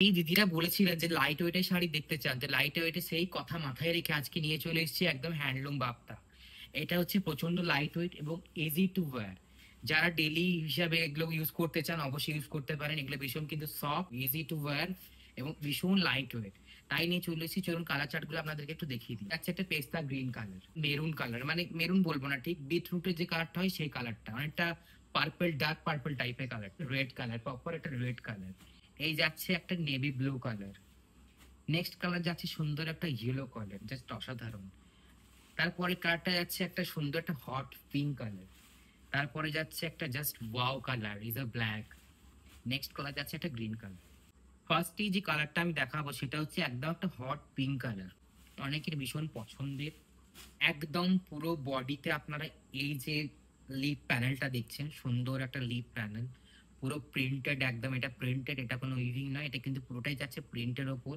এই দিদিরা বলেছিলেন যে লাইট ওয়েটের শাড়ি দেখতে চান, তো লাইট ওয়েটের সেই কথা মাথায় রেখে আজকে নিয়ে চলে এসেছি একদম হ্যান্ডলুম বাপ্তা। এটা হচ্ছে প্রচন্ড লাইট ওয়েট এবং ইজি টু ওয়্যার। যারা ডেলি হিসাবে এগুলো ইউজ করতে চান অবশ্যই ইউজ করতে পারেন। এগুলো ভীষণ কিন্তু সফট, ইজি টু ওয়্যার এবং ভীষণ লাইট ওয়েট। তাই নিয়ে চলে এসেছি, চলুন কালার চার্ট গুলো আপনাদেরকে একটু দেখিয়ে দিই। আচ্ছা, একটা পেস্তা গ্রিন কালার, মেরুন কালার, মানে মেরুন বলবো না, ঠিক বিটরুটের যে কালারটা হয় সেই কালারটা, অনেকটা পার্পল, ডার্ক পার্পল টাইপের কালার। রেড কালার, প্রপার একটা রেড কালার। এই যাচ্ছে একটা navy blue colour. Next colour যাচ্ছে সুন্দর একটা ইয়েলো কালার, জাস্ট অসাধারণ। তারপরে কালারটা যাচ্ছে একটা সুন্দর একটা হট পিঙ্ক কালার। তারপরে যাচ্ছে একটা just wow colour, is a black. Next colour যাচ্ছে একটা গ্রিন কালার। ফার্স্টে যে কালারটা আমি দেখাবো সেটা হচ্ছে একদম একটা হট পিঙ্ক কালার, অনেকের ভীষণ পছন্দের। একদম পুরো বডিতে আপনারা এই যে লিপ প্যানেলটা দেখছেন, সুন্দর একটা লিপ প্যানেল, পুরো প্রিন্টেড, একদম এটা প্রিন্টেড, এটা কোনো উইভিং নয়, এটা কিন্তু পুরোটাই যাচ্ছে প্রিন্টের ওপর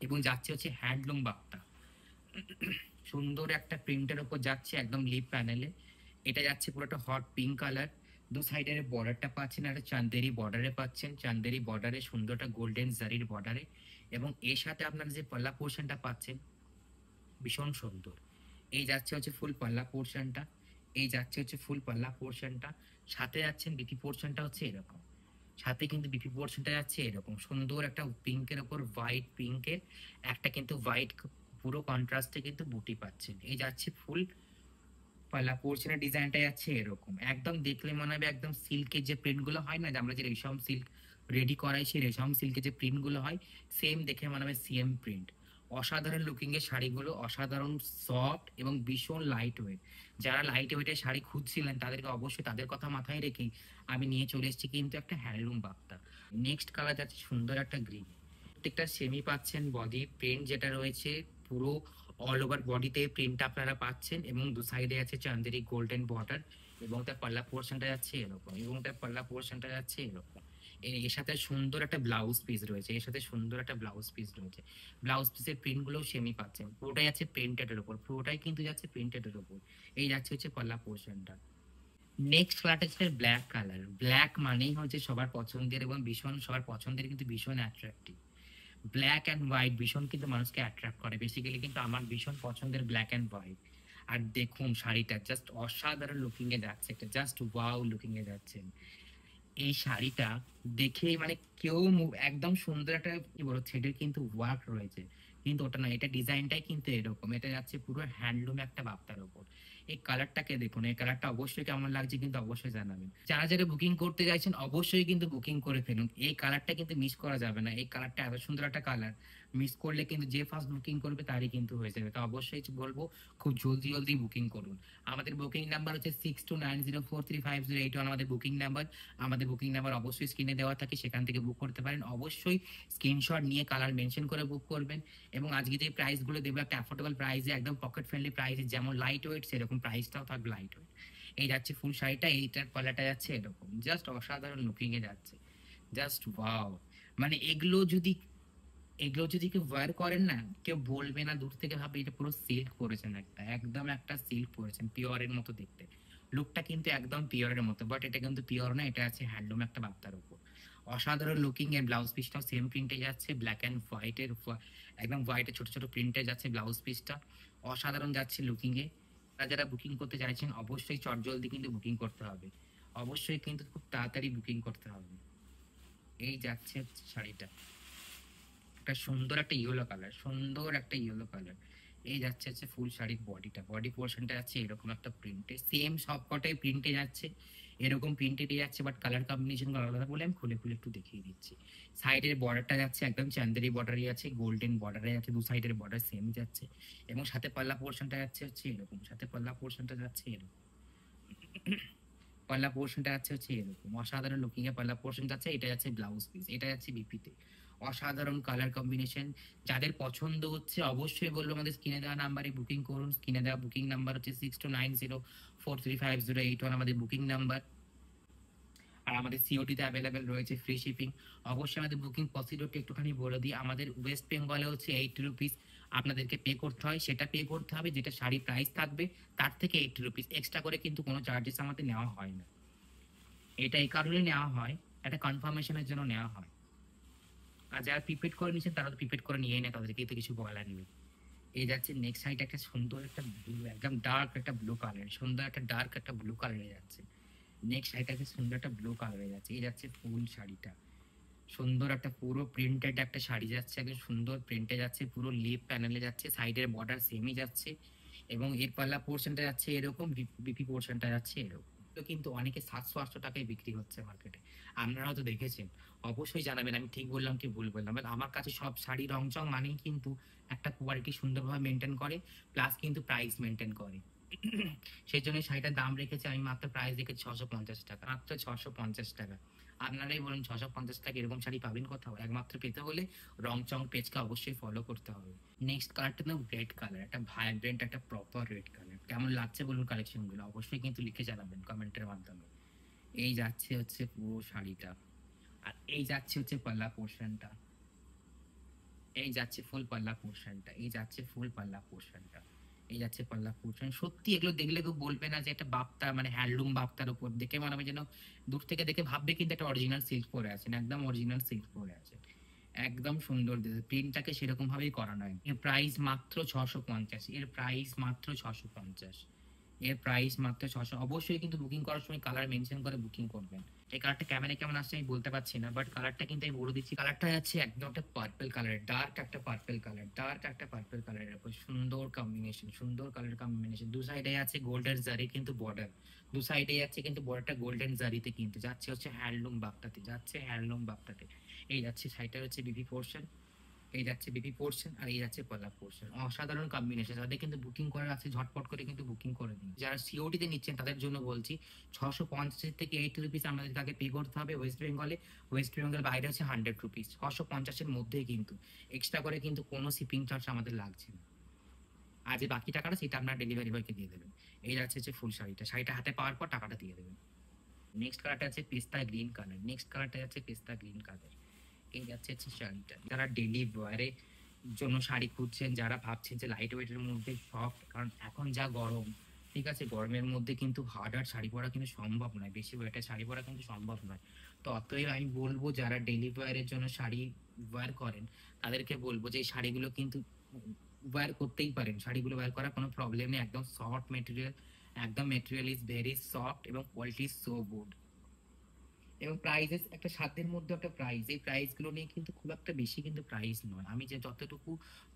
এবং যাচ্ছে হচ্ছে হ্যান্ডলুম বাপ্তা। সুন্দর একটা প্রিন্টের ওপর যাচ্ছে একদম লিপ প্যানেলে। এটা যাচ্ছে পুরোটা হট পিঙ্ক কালার। দু সাইডের বর্ডারটা পাচ্ছেন একটা চান্দেরি বর্ডারে পাচ্ছেন, চান্দেরি বর্ডারে সুন্দরটা গোল্ডেন জারির বর্ডারে, এবং এর সাথে আপনারা যে পাল্লা পোর্শনটা পাচ্ছেন ভীষণ সুন্দর। এই যাচ্ছে হচ্ছে ফুল পাল্লা পোর্শনটা, এই যাচ্ছে হচ্ছে ফুল পাল্লা পোর্শনটা। সাথে যাচ্ছেন বিপি পোর্শনটা হচ্ছে এরকম, সাথে কিন্তু বিপি পোর্শনটা যাচ্ছে এরকম সুন্দর একটা পিঙ্কের ওপর হোয়াইট, পিঙ্কের একটা কিন্তু হোয়াইট পুরো কন্ট্রাস্টে কিন্তু বুটি পাচ্ছেন। এই যাচ্ছে ফুল পাল্লা পোর্শনের ডিজাইনটা যাচ্ছে এরকম, একদম দেখলে মনে হবে একদম সিল্কের যে প্রিন্ট গুলো হয় না, যে আমরা যে রেশম সিল্ক রেডি করাই, সেই রেশম সিল্কের যে প্রিন্ট গুলো হয় সেম দেখে মনে হবে সেম প্রিন্ট। অসাধারণ লুকিং এর শাড়িগুলো, অসাধারণ সফট এবং ভীষণ লাইট ওয়েট। যারা লাইট ওয়েটের শাড়ি খুঁজছিলেন তাদেরকে অবশ্যই তাদের কথা মাথায় রেখেই আমি নিয়ে চলে এসেছি কিন্তু একটা হ্যান্ডলুম বাপ্তা। নেক্সট কালার যাচ্ছে সুন্দর একটা গ্রিন। প্রত্যেকটা সেমি পাচ্ছেন, বডি প্রিন্ট যেটা রয়েছে পুরো অল ওভার বডিতে প্রিন্ট আপনারা পাচ্ছেন, এবং দু সাইডে আছে চান্দেরি গোল্ডেন বর্ডার, এবং তার পাল্লা পোর্শনটা যাচ্ছে এরকম, এবং তার পাল্লা পোর্শনটা যাচ্ছে এরকম। এর সাথে সুন্দর একটা ব্লাউজ পিস রয়েছে, এর সাথে সুন্দর একটা ব্লাউজ পিস রয়েছে। ব্লাউজ পিসের প্রিন্ট গুলো সেমি পাচ্ছেন, পুরোটাই যাচ্ছে প্রিন্টেড এর উপর, পুরোটাই কিন্তু যাচ্ছে প্রিন্টেড এর উপর। এই যাচ্ছে হচ্ছে পাল্লা পোর্শনটা। নেক্সট কালারটা হচ্ছে ব্ল্যাক কালার। ব্ল্যাক মানেই হচ্ছে সবার পছন্দের এবং ভীষণ সবার পছন্দের, কিন্তু ভীষণ অ্যাট্রাক্টিভ। ব্ল্যাক অ্যান্ড হোয়াইট ভীষণ কিন্তু মানুষকে অ্যাট্রাক্ট করে, বেসিক্যালি কিন্তু আমার ভীষণ পছন্দের ব্ল্যাক অ্যান্ড হোয়াইট। আর দেখুন শাড়িটা জাস্ট অসাধারণ লুকিং এ যাচ্ছে, একটা জাস্ট ওয়াও লুকিং এ যাচ্ছে এই শাড়িটা। দেখে মানে কেউ একদম সুন্দর একটা কি বলবো থ্রেডের কিন্তু ওয়ার্ক রয়েছে, কিন্তু ওটা না, এটা ডিজাইনটাই কিন্তু এরকম, এটা যাচ্ছে পুরো হ্যান্ডলুম একটা বাপ্তার উপর। এই কালারটাকে দেখুন, এই কালারটা অবশ্যই কেমন লাগছে কিন্তু অবশ্যই জানাবেন। যারা যারা বুকিং করতে চাইছেন অবশ্যই কিন্তু বুকিং করে ফেলুন, এই কালারটা কিন্তু মিস করা যাবে না। এই কালারটা এত সুন্দর একটা কালার, মিস করলে কিন্তু যে ফার্স্ট বুকিং করবে তারই কিন্তু হয়ে যাবে। তো অবশ্যই বলবো খুব জলদি জলদি বুকিং করুন। আমাদের বুকিং নাম্বার হচ্ছে 6290435081, আমাদের বুকিং নাম্বার। আমাদের বুকিং নাম্বার অবশ্যই স্ক্রিনে দেওয়া থাকে, সেখান থেকে বুক করতে পারেন। অবশ্যই স্ক্রিনশট নিয়ে কালার মেনশন করে বুক করবেন। এবং আজকে যে প্রাইস গুলো দেবো একটা অ্যাফোর্ডেবল প্রাইসে, একদম পকেট ফ্রেন্ডলি প্রাইসে, যেমন লাইট ওয়েট সেরকম প্রাইসটাও থাকবে লাইট ওয়েট। এই যাচ্ছে ফুল শাড়িটা, এইটার পাল্লাটা যাচ্ছে এরকম, জাস্ট অসাধারণ লুকিং এ যাচ্ছে, জাস্ট ওয়াও। মানে এগুলো যদি কেউ ওয়্যার করেন না, কেউ বলবে না, দূর থেকে ভাবে এটা পুরো সিল্ক পরেছেন, একটা একদম একটা সিল্ক পরেছেন, পিওরের মতো দেখতে। লুকটা কিন্তু একদম পিওরের মতো, বাট এটা কিন্তু পিওর না, এটা আছে হ্যান্ডলুম একটা বাপ্তার উপর। অসাধারণ লুকিং এর ব্লাউজ পিসটাও সেম প্রিন্টে যাচ্ছে, ব্ল্যাক অ্যান্ড হোয়াইটের, একদম হোয়াইটের ছোট ছোট প্রিন্টে যাচ্ছে ব্লাউজ পিসটা, অসাধারণ যাচ্ছে লুকিং এ। যারা যারা বুকিং করতে চাইছেন অবশ্যই চটজলদি কিন্তু বুকিং করতে হবে, অবশ্যই কিন্তু খুব তাড়াতাড়ি বুকিং করতে হবে। এই যাচ্ছে শাড়িটা, একটা সুন্দর একটা ইয়েলো কালার, সুন্দর একটা ইয়েলো কালার। এই যাচ্ছে হচ্ছে ফুল শাড়ির বডিটা, বডি পোর্শনটা যাচ্ছে এরকম একটা প্রিন্টে, সেম সব কটাই প্রিন্টে যাচ্ছে, এরকম প্রিন্টেড যাচ্ছে, বাট কালার কম্বিনেশন আলাদা বলে আমি খুলে খুলে একটু দেখিয়ে দিচ্ছি। সাইডের বর্ডারটা যাচ্ছে একদম চান্দেরি বর্ডারই আছে, গোল্ডেন বর্ডারে আছে, দু সাইডের বর্ডার সেম যাচ্ছে, এবং সাথে পাল্লা পোর্শনটা যাচ্ছে হচ্ছে এরকম, সাথে পাল্লা পোর্শনটা যাচ্ছে এরকম, পাল্লা পোর্শনটা যাচ্ছে হচ্ছে এরকম, অসাধারণ লুকিং এ পাল্লা পোর্শন যাচ্ছে। এটা যাচ্ছে ব্লাউজ পিস, এটা যাচ্ছে বিপিতে, অসাধারণ কালার কম্বিনেশন। যাদের পছন্দ হচ্ছে অবশ্যই বলবো আমাদের স্ক্রিনে দেওয়া নাম্বারে বুকিং করুন। স্ক্রিনে দেওয়া বুকিং নাম্বার হচ্ছে 6290435081, আমাদের বুকিং নাম্বার। আর আমাদের সিওটিতে অ্যাভেলেবেল রয়েছে ফ্রি শিপিং। অবশ্যই আমাদের বুকিং প্রসিডিওরটা একটুখানি বলে দিই। আমাদের ওয়েস্ট বেঙ্গলে হচ্ছে 80 রুপিস আপনাদেরকে পে করতে হয়, সেটা পে করতে হবে যেটা শাড়ি প্রাইস থাকবে তার থেকে 80 রুপিস এক্সট্রা করে, কিন্তু কোনো চার্জেস আমাদের নেওয়া হয় না। এটা এই কারণে নেওয়া হয়, একটা কনফার্মেশনের জন্য নেওয়া হয়। আর যারা প্রিপেড করে নিচ্ছেন তারা তো প্রিপেড করে নিয়েই না, তাদেরকে তো কিছু বলার নেই। এই যাচ্ছে নেক্সট সাইড একটা সুন্দর একটা ব্লু, একদম ডার্ক একটা ব্লু কালার, সুন্দর একটা ডার্ক একটা ব্লু কালারে যাচ্ছে। নেক্সট সাইড একটা সুন্দর একটা ব্লু কালারে যাচ্ছে। এই যাচ্ছে ফুল শাড়িটা, সুন্দর একটা পুরো প্রিন্টেড একটা শাড়ি যাচ্ছে, একদম সুন্দর প্রিন্টে যাচ্ছে, পুরো লিপ প্যানেলে যাচ্ছে, সাইডের বর্ডার সেমই যাচ্ছে, এবং এর পাল্লা পোর্শনটা যাচ্ছে এরকম, বিপি পোর্শনটা যাচ্ছে এরকম। তো কিন্তু অনেকে 700-800 টাকায় বিক্রি হচ্ছে মার্কেটে, আপনারাও তো দেখেছেন। অবশ্যই জানাবেন আমি ঠিক বললাম কি ভুল বললাম। But আমার কাছে সব শাড়ি রং চং মানেই কিন্তু একটা কোয়ালিটি সুন্দরভাবে মেনটেন করে, প্লাস কিন্তু প্রাইস মেনটেন করে। সেই জন্য শাড়িটার দাম রেখেছি আমি, মাত্র প্রাইস রেখেছি 650 টাকা, মাত্র 650 টাকা। আপনারাই বলুন 650 টাকা এরকম শাড়ি পাবেন কোথাও? একমাত্র পেতে হলে রং চং পেজকে অবশ্যই ফলো করতে হবে। নেক্সট কালারটা না রেড কালার, একটা ভাইব্রেন্ট একটা প্রপার রেড কালার। কেমন লাগছে বলুন কালেকশন গুলো? অবশ্যই কিন্তু লিখে জানাবেন কমেন্টের মাধ্যমে। এই যাচ্ছে হচ্ছে পুরো শাড়িটা, আর এই যাচ্ছে হচ্ছে পাল্লা পোর্শনটা, এই যাচ্ছে ফুল পাল্লা পোর্শনটা, এই যাচ্ছে ফুল পাল্লা পোর্শনটা, এই যাচ্ছে পাল্লা পোর্শন। সত্যি এগুলো দেখলে কেউ বলবে না যে একটা বাপ্তা, মানে হ্যান্ডলুম বাপ্তার উপর দেখে মনে হবে যেন, দূর থেকে দেখে ভাববে কিন্তু একটা অরিজিনাল সিল্ক পরে আছেন, একদম অরিজিনাল সিল্ক পরে আছেন। একদম সুন্দর প্রিন্টটাকে সেরকম ভাবেই করানো হয়। এর প্রাইস মাত্র 650, এর প্রাইস মাত্র 650, এর প্রাইস মাত্র 600। অবশ্যই কিন্তু বুকিং করার সময় কালার মেনশন করে বুকিং করবেন। এই কালারটা ক্যামেরায় কেমন আসছে আমি বলতে পারছি না, বাট কালারটা কিন্তু আমি বলে দিচ্ছি, কালারটা যাচ্ছে একদম একটা পার্পল কালার, ডার্ক একটা পার্পল কালার, ডার্ক একটা পার্পল কালারের উপর সুন্দর কম্বিনেশন, সুন্দর কালার কম্বিনেশন। দু সাইডে আছে গোল্ডেন জারি কিন্তু বর্ডার, দু সাইডে যাচ্ছে কিন্তু বর্ডারটা গোল্ডেন জারিতে, কিন্তু যাচ্ছে হচ্ছে হ্যান্ডলুম বাপ্তাতে, যাচ্ছে হ্যান্ডলুম বাপ্তাতে। এই যাচ্ছে সাইডটা হচ্ছে বিবি পোর্শন, এই যাচ্ছে বিপি পোর্শন, আর এই যাচ্ছে পলা পোর্শন। অসাধারণ কম্বিনেশন। যাদের কিন্তু বুকিং করার আছে ঝটপট করে কিন্তু বুকিং করে দিন। যারা সিওডি তে নিচ্ছেন তাদের জন্য বলছি, 650 থেকে 80 রুপিস আমাদেরকে আগে পে করতে হবে ওয়েস্ট বেঙ্গলে, ওয়েস্ট বেঙ্গল বাইরে হচ্ছে 100 রুপিস। 650-এর মধ্যেই কিন্তু, এক্সট্রা করে কিন্তু কোনো শিপিং চার্জ আমাদের লাগছে না। আর যে বাকি টাকাটা সেটা আপনার ডেলিভারি বয়কে দিয়ে দেবেন। এই যাচ্ছে হচ্ছে ফুল শাড়িটা, শাড়িটা হাতে পাওয়ার পর টাকাটা দিয়ে দেবেন। নেক্সট কালারটা আছে পেস্তা গ্রিন কালার, নেক্সট কালারটা যাচ্ছে পেস্তা গ্রিন কালার। এই যাচ্ছে হচ্ছে শাড়িটা, যারা ডেলি ওয়ারে জন্য শাড়ি খুঁজছেন, যারা ভাবছেন যে লাইট ওয়েটের মধ্যে সফট, কারণ এখন যা গরম, ঠিক আছে, গরমের মধ্যে কিন্তু হার্ড হার্ড শাড়ি পরা কিন্তু সম্ভব নয়, বেশি ওয়েটের শাড়ি পরা কিন্তু সম্ভব নয়। তো অতএব আমি বলবো যারা ডেলি ওয়ারের জন্য শাড়ি ওয়্যার করেন, তাদেরকে বলবো যে এই শাড়িগুলো কিন্তু ওয়্যার করতেই পারেন, শাড়িগুলো ওয়্যার করার কোনো প্রবলেম নেই, একদম সফট মেটেরিয়াল, একদম মেটেরিয়াল ইজ ভেরি সফট এবং কোয়ালিটি ইজ সো গুড। এবং প্রাইজেস একটা সাধ্যের মধ্যে একটা প্রাইস, এই প্রাইস গুলো নিয়ে কিন্তু খুব একটা বেশি কিন্তু প্রাইস নয়। আমি যে যতটুকু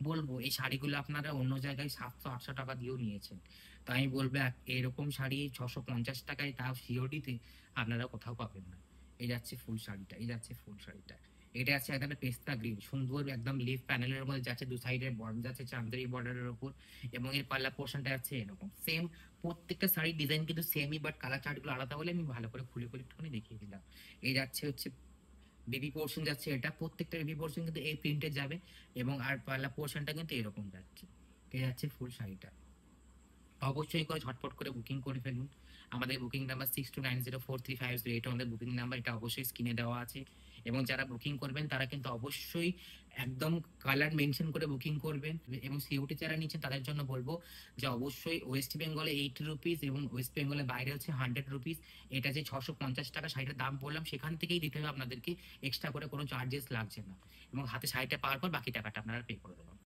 বলবো, এই শাড়িগুলো আপনারা অন্য জায়গায় 700-800 টাকা দিয়েও নিয়েছেন, তো আমি বলবো এরকম শাড়ি 650 টাকায়, তাও সিওডিতে আপনারা কোথাও পাবেন না। এই যাচ্ছে ফুল শাড়িটা, এই যাচ্ছে ফুল শাড়িটা। এটা আছে একদম পেস্তা গ্রিন, সুন্দর একদম লিফ প্যানেলের মধ্যে যাচ্ছে, দু সাইডের বর্ডার যাচ্ছে চান্দেরি বর্ডারের উপর, এবং এর পাল্লা পোর্শনটা আছে এরকম সেম। প্রত্যেকটা শাড়ির ডিজাইন কিন্তু সেমই, বাট কালার চার্টগুলো আলাদা বলে আমি ভালো করে খুলে খুলে একটুখানি দেখিয়ে দিলাম। এই যাচ্ছে হচ্ছে বেবি পোর্শন যাচ্ছে, এটা প্রত্যেকটা বেবি পোর্শন কিন্তু এই প্রিন্টে যাবে, এবং আর পাল্লা পোর্শনটা কিন্তু এরকম যাচ্ছে। এই যাচ্ছে ফুল শাড়িটা। অবশ্যই করে ঝটপট করে বুকিং করে ফেলুন। আমাদের বুকিং নাম্বার 62904350, এটা আমাদের বুকিং নাম্বার, এটা অবশ্যই স্ক্রিনে দেওয়া আছে। এবং যারা বুকিং করবেন তারা কিন্তু অবশ্যই একদম কালার মেনশন করে বুকিং করবেন। এবং সিওটি যারা নিচ্ছেন তাদের জন্য বলবো যে অবশ্যই ওয়েস্ট বেঙ্গলে 80 রুপিস এবং ওয়েস্ট বেঙ্গলের বাইরে হচ্ছে 100 রুপিস। এটা যে 650 টাকা শাড়িটার দাম বললাম সেখান থেকেই দিতে হবে আপনাদেরকে, এক্সট্রা করে কোনো চার্জেস লাগছে না। এবং হাতে শাড়িটা পাওয়ার পর বাকি টাকাটা আপনারা পে করে দেবেন।